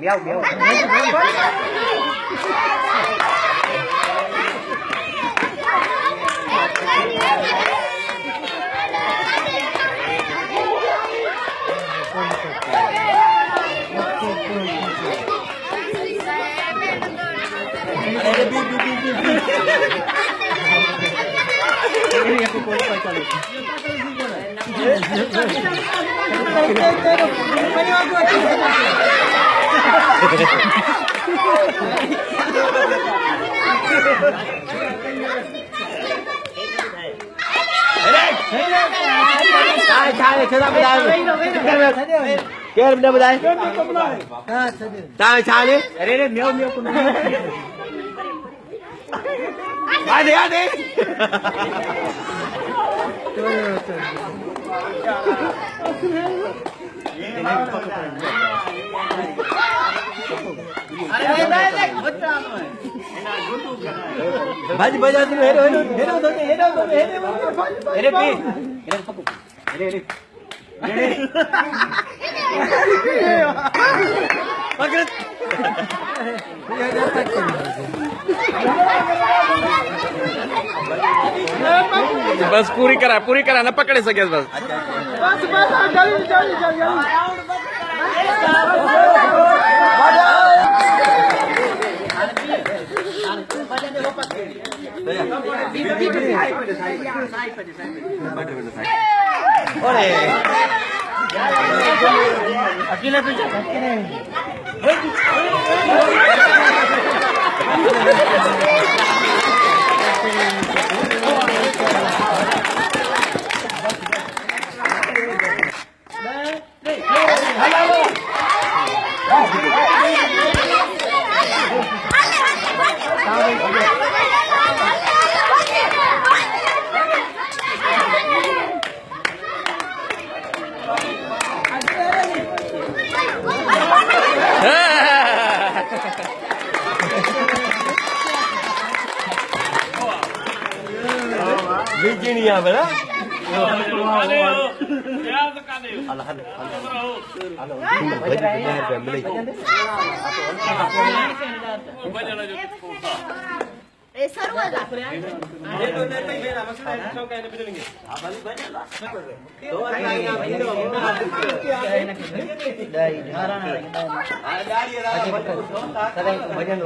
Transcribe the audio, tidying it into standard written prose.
Béo béo. Sai ra bên đây. Kia bên đây. Sai đi. Đây miêu miêu con. Ai đi. भाजी बजा तू हेरो बस पूरी करा ना पकड़े सगळ्यात बस अकेला तुझ्या धक्के नाही Virginia bela. भजन